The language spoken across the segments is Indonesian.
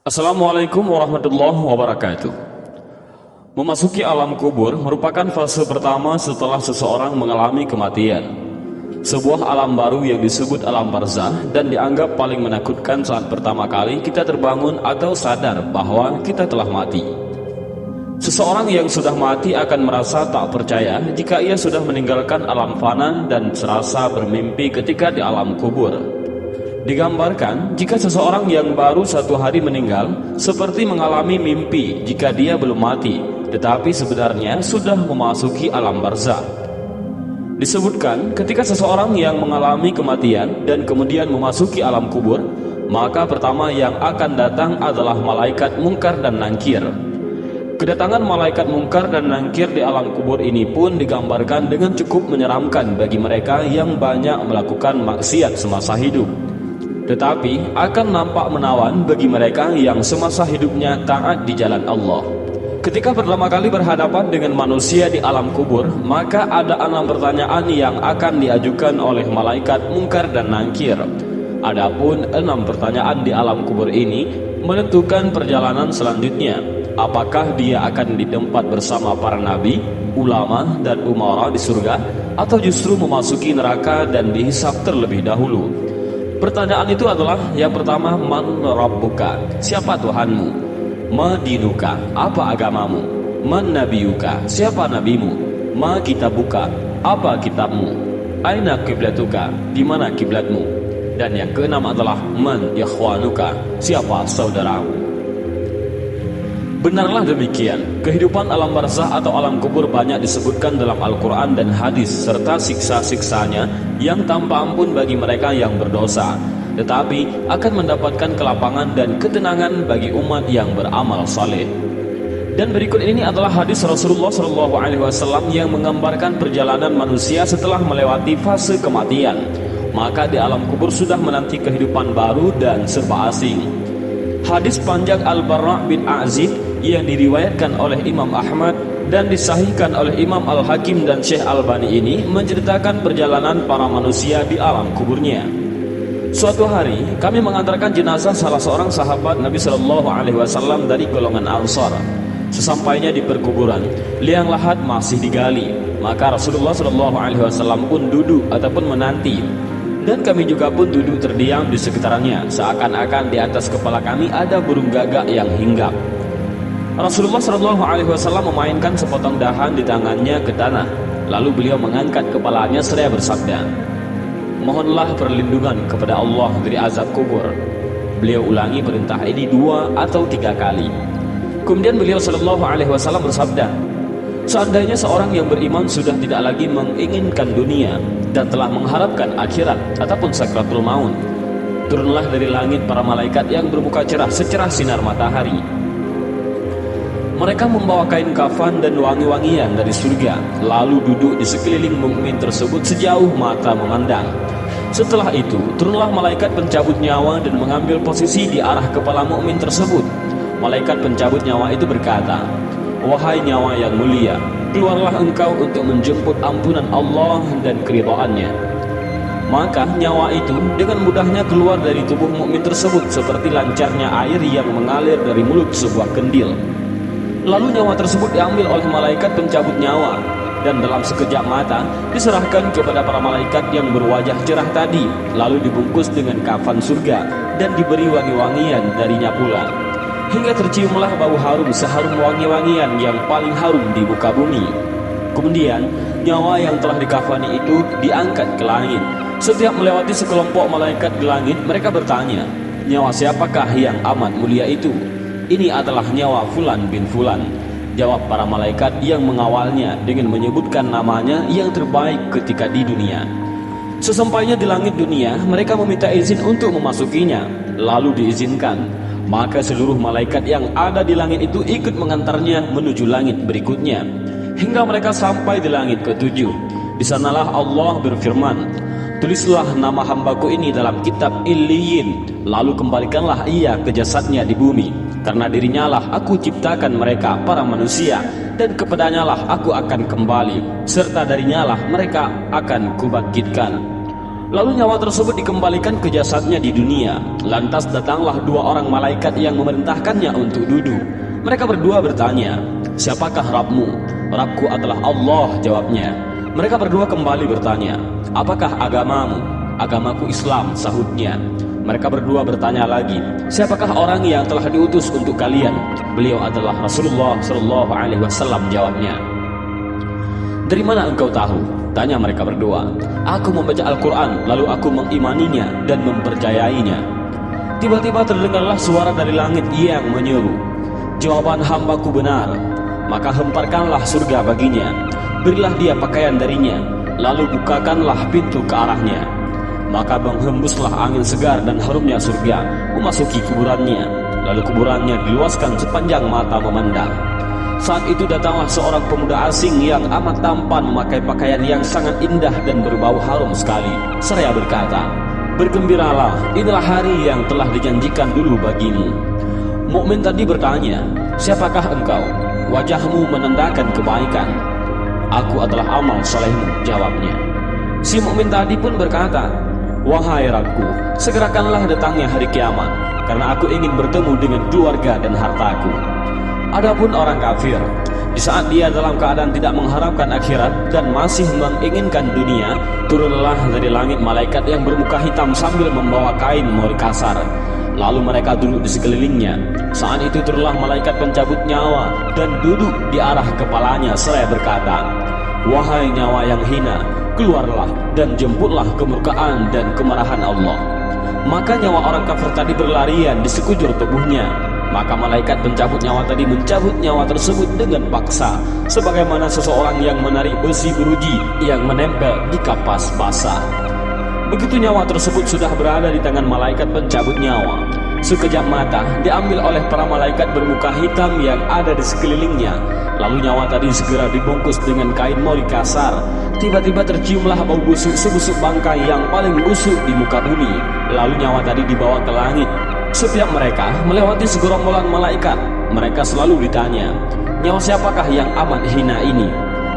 Assalamualaikum warahmatullahi wabarakatuh. Memasuki alam kubur merupakan fase pertama setelah seseorang mengalami kematian. Sebuah alam baru yang disebut alam barzah dan dianggap paling menakutkan saat pertama kali kita terbangun atau sadar bahwa kita telah mati. Seseorang yang sudah mati akan merasa tak percaya jika ia sudah meninggalkan alam fana dan serasa bermimpi ketika di alam kubur. Digambarkan jika seseorang yang baru satu hari meninggal seperti mengalami mimpi jika dia belum mati, tetapi sebenarnya sudah memasuki alam barzah. Disebutkan ketika seseorang yang mengalami kematian dan kemudian memasuki alam kubur, maka pertama yang akan datang adalah malaikat mungkar dan nangkir. Kedatangan malaikat mungkar dan nangkir di alam kubur ini pun digambarkan dengan cukup menyeramkan bagi mereka yang banyak melakukan maksiat semasa hidup. Tetapi akan nampak menawan bagi mereka yang semasa hidupnya taat di jalan Allah. Ketika pertama kali berhadapan dengan manusia di alam kubur, maka ada 6 pertanyaan yang akan diajukan oleh malaikat mungkar dan nangkir. Adapun 6 pertanyaan di alam kubur ini menentukan perjalanan selanjutnya. Apakah dia akan di tempat bersama para nabi, ulama, dan umara di surga, atau justru memasuki neraka dan dihisab terlebih dahulu? Pertanyaan itu adalah yang pertama, man rabbuka, siapa Tuhanmu? Ma dinuka, apa agamamu? Man nabiyuka, siapa nabimu? Ma kitabuka, apa kitabmu? Aina kiblatuka, di mana kiblatmu? Dan yang keenam adalah man ikhwanuka, siapa saudaramu? Benarlah demikian, kehidupan alam barzah atau alam kubur banyak disebutkan dalam Al-Quran dan hadis serta siksa-siksanya yang tanpa ampun bagi mereka yang berdosa, tetapi akan mendapatkan kelapangan dan ketenangan bagi umat yang beramal saleh. Dan berikut ini adalah hadis Rasulullah SAW yang menggambarkan perjalanan manusia setelah melewati fase kematian. Maka di alam kubur sudah menanti kehidupan baru dan serba asing. Hadis panjang Al-Bara' bin Azib yang diriwayatkan oleh Imam Ahmad dan disahihkan oleh Imam Al-Hakim dan Syekh Albani ini menceritakan perjalanan para manusia di alam kuburnya. Suatu hari kami mengantarkan jenazah salah seorang sahabat Nabi SAW dari golongan Ansar. Sesampainya di perkuburan, liang lahat masih digali, maka Rasulullah SAW pun duduk ataupun menanti. Dan kami juga pun duduk terdiam di sekitarnya, seakan-akan di atas kepala kami ada burung gagak yang hinggap. Rasulullah SAW memainkan sepotong dahan di tangannya ke tanah. Lalu beliau mengangkat kepalanya seraya bersabda, "Mohonlah perlindungan kepada Allah dari azab kubur." Beliau ulangi perintah ini 2 atau 3 kali. Kemudian beliau SAW bersabda, "Seandainya seorang yang beriman sudah tidak lagi menginginkan dunia dan telah mengharapkan akhirat ataupun sakratul maut, turunlah dari langit para malaikat yang bermuka cerah secerah sinar matahari. Mereka membawa kain kafan dan wangi-wangian dari surga, lalu duduk di sekeliling mukmin tersebut sejauh mata memandang. Setelah itu, turunlah malaikat pencabut nyawa dan mengambil posisi di arah kepala mukmin tersebut. Malaikat pencabut nyawa itu berkata, 'Wahai nyawa yang mulia, keluarlah engkau untuk menjemput ampunan Allah dan keridhaannya.' Maka nyawa itu dengan mudahnya keluar dari tubuh mukmin tersebut seperti lancarnya air yang mengalir dari mulut sebuah kendil. Lalu nyawa tersebut diambil oleh malaikat pencabut nyawa dan dalam sekejap mata diserahkan kepada para malaikat yang berwajah cerah tadi, lalu dibungkus dengan kafan surga dan diberi wangi-wangian darinya pula, hingga terciumlah bau harum seharum wangi-wangian yang paling harum di muka bumi. Kemudian nyawa yang telah dikafani itu diangkat ke langit. Setiap melewati sekelompok malaikat di langit, mereka bertanya, 'Nyawa siapakah yang amat mulia itu?' 'Ini adalah nyawa Fulan bin Fulan,' jawab para malaikat yang mengawalnya dengan menyebutkan namanya yang terbaik ketika di dunia. Sesampainya di langit dunia, mereka meminta izin untuk memasukinya, lalu diizinkan. Maka seluruh malaikat yang ada di langit itu ikut mengantarnya menuju langit berikutnya, hingga mereka sampai di langit ke-7. Di sanalah Allah berfirman, 'Tulislah nama hambaku ini dalam kitab Illiyin, lalu kembalikanlah ia ke jasadnya di bumi. Karena dirinya lah aku ciptakan mereka para manusia, dan kepadanya lah aku akan kembali, serta darinya lah mereka akan kubangkitkan.' Lalu nyawa tersebut dikembalikan ke jasadnya di dunia. Lantas datanglah dua orang malaikat yang memerintahkannya untuk duduk. Mereka berdua bertanya, "Siapakah Rabbmu?" "Rabbku adalah Allah," jawabnya. Mereka berdua kembali bertanya, "Apakah agamamu?" "Agamaku Islam," sahutnya. Mereka berdua bertanya lagi, "Siapakah orang yang telah diutus untuk kalian?" "Beliau adalah Rasulullah Shallallahu Alaihi Wasallam," jawabnya. "Dari mana engkau tahu?" tanya mereka berdua. "Aku membaca Al-Quran, lalu aku mengimaninya dan mempercayainya." Tiba-tiba terdengarlah suara dari langit yang menyeru, "Jawaban hambaku benar, maka hemparkanlah surga baginya, berilah dia pakaian darinya, lalu bukakanlah pintu ke arahnya. Maka menghembuslah angin segar dan harumnya surga memasuki kuburannya, lalu kuburannya diluaskan sepanjang mata memandang. Saat itu datanglah seorang pemuda asing yang amat tampan memakai pakaian yang sangat indah dan berbau harum sekali, seraya berkata, "Bergembiralah, inilah hari yang telah dijanjikan dulu bagimu." Mukmin tadi bertanya, "Siapakah engkau?" "Wajahmu menandakan kebaikan." "Aku adalah amal solehmu," jawabnya. Si mukmin tadi pun berkata, "Wahai Rabbku, segerakanlah datangnya hari kiamat, karena aku ingin bertemu dengan keluarga dan hartaku." Adapun orang kafir, di saat dia dalam keadaan tidak mengharapkan akhirat dan masih menginginkan dunia, turunlah dari langit malaikat yang bermuka hitam sambil membawa kain mori kasar. Lalu mereka duduk di sekelilingnya. Saat itu turunlah malaikat pencabut nyawa dan duduk di arah kepalanya seraya berkata, "Wahai nyawa yang hina, keluarlah dan jemputlah kemurkaan dan kemarahan Allah." Maka nyawa orang kafir tadi berlarian di sekujur tubuhnya. Maka malaikat pencabut nyawa tadi mencabut nyawa tersebut dengan paksa, sebagaimana seseorang yang menarik besi beruji yang menempel di kapas basah. Begitu nyawa tersebut sudah berada di tangan malaikat pencabut nyawa, sekejap mata diambil oleh para malaikat bermuka hitam yang ada di sekelilingnya. Lalu nyawa tadi segera dibungkus dengan kain mori kasar. Tiba-tiba terciumlah bau busuk sebusuk bangkai yang paling busuk di muka bumi. Lalu nyawa tadi dibawa ke langit. Setiap mereka melewati segerombolan malaikat, mereka selalu ditanya, "Nyawa siapakah yang amat hina ini?"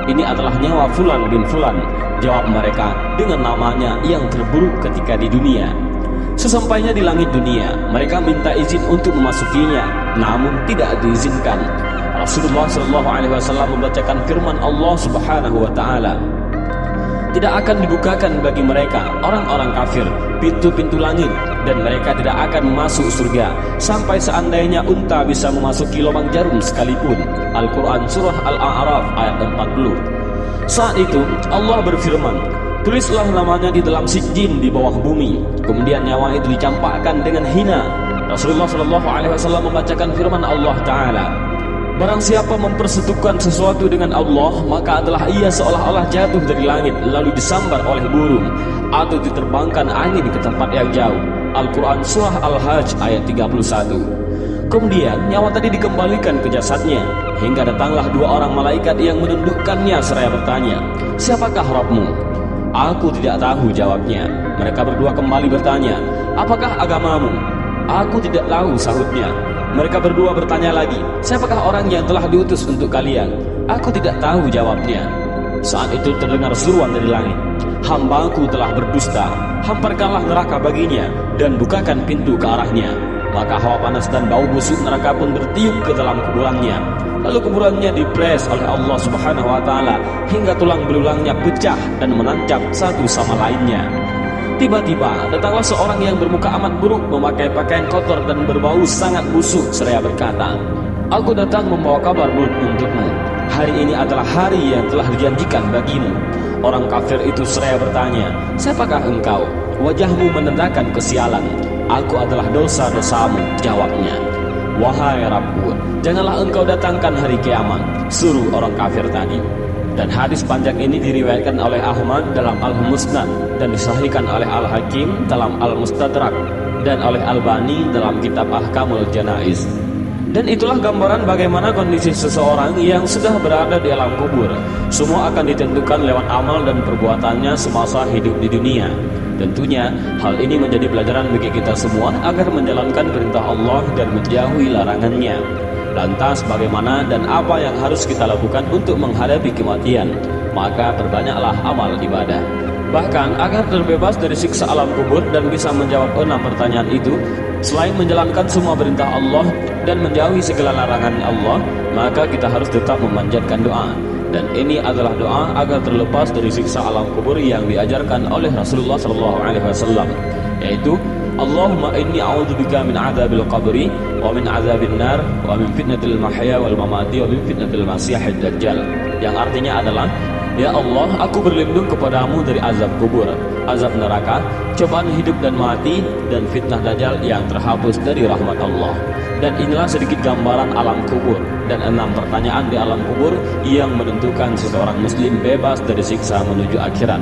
"Ini adalah nyawa Fulan bin Fulan," jawab mereka dengan namanya yang terburuk ketika di dunia. Sesampainya di langit dunia, mereka minta izin untuk memasukinya, namun tidak diizinkan. Rasulullah Shallallahu Alaihi Wasallam membacakan firman Allah Subhanahu Wa Taala, "Tidak akan dibukakan bagi mereka orang-orang kafir pintu-pintu langit, dan mereka tidak akan masuk surga sampai seandainya unta bisa memasuki lubang jarum sekalipun." Al-Quran Surah Al-A'raf ayat 40. Saat itu Allah berfirman, "Tulislah namanya di dalam sijjin di bawah bumi." Kemudian nyawa itu dicampakkan dengan hina. Rasulullah Shallallahu Alaihi Wasallam membacakan firman Allah Ta'ala, "Barang siapa mempersekutukan sesuatu dengan Allah, maka adalah ia seolah-olah jatuh dari langit lalu disambar oleh burung, atau diterbangkan angin ke tempat yang jauh." Al-Quran Surah Al-Hajj ayat 31. Kemudian nyawa tadi dikembalikan ke jasadnya, hingga datanglah dua orang malaikat yang menundukkannya seraya bertanya, "Siapakah Rabbmu?" "Aku tidak tahu," jawabnya. Mereka berdua kembali bertanya, "Apakah agamamu?" "Aku tidak tahu," sahutnya. Mereka berdua bertanya lagi, "Siapakah orang yang telah diutus untuk kalian?" "Aku tidak tahu," jawabnya. Saat itu terdengar seruan dari langit, "Hambaku telah berdusta, hamparkanlah neraka baginya dan bukakan pintu ke arahnya." Maka hawa panas dan bau busuk neraka pun bertiup ke dalam kuburannya. Lalu kuburannya dipres oleh Allah Subhanahu Wa Taala hingga tulang belulangnya pecah dan menancap satu sama lainnya. Tiba-tiba datanglah seorang yang bermuka amat buruk memakai pakaian kotor dan berbau sangat busuk seraya berkata, "Aku datang membawa kabar buruk untukmu. Hari ini adalah hari yang telah dijanjikan bagimu." Orang kafir itu seraya bertanya, "Siapakah engkau?" "Wajahmu menandakan kesialan." "Aku adalah dosa-dosamu," jawabnya. "Wahai Rabbku, janganlah engkau datangkan hari kiamat," suruh orang kafir tadi. Dan hadis panjang ini diriwayatkan oleh Ahmad dalam Al-Musnad dan disahihkan oleh Al-Hakim dalam Al-Mustadrak dan oleh Albani dalam kitab Ahkamul Janaiz. Dan itulah gambaran bagaimana kondisi seseorang yang sudah berada di alam kubur. Semua akan ditentukan lewat amal dan perbuatannya semasa hidup di dunia. Tentunya hal ini menjadi pelajaran bagi kita semua agar menjalankan perintah Allah dan menjauhi larangannya. Lantas bagaimana dan apa yang harus kita lakukan untuk menghadapi kematian? Maka perbanyaklah amal ibadah. Bahkan agar terbebas dari siksa alam kubur dan bisa menjawab 6 pertanyaan itu, selain menjalankan semua perintah Allah dan menjauhi segala larangan Allah, maka kita harus tetap memanjatkan doa. Dan ini adalah doa agar terlepas dari siksa alam kubur yang diajarkan oleh Rasulullah SAW, yaitu Allahumma inni a'udzubika min adzabil qabri wa min adzabin nar wa min fitnatil mahya wal mamati wa min fitnatil masiihid dajjal. Yang artinya adalah, ya Allah, aku berlindung kepadamu dari azab kubur, azab neraka, cobaan hidup dan mati, dan fitnah dajjal yang terhapus dari rahmat Allah. Dan inilah sedikit gambaran alam kubur dan 6 pertanyaan di alam kubur yang menentukan seseorang muslim bebas dari siksa menuju akhirat.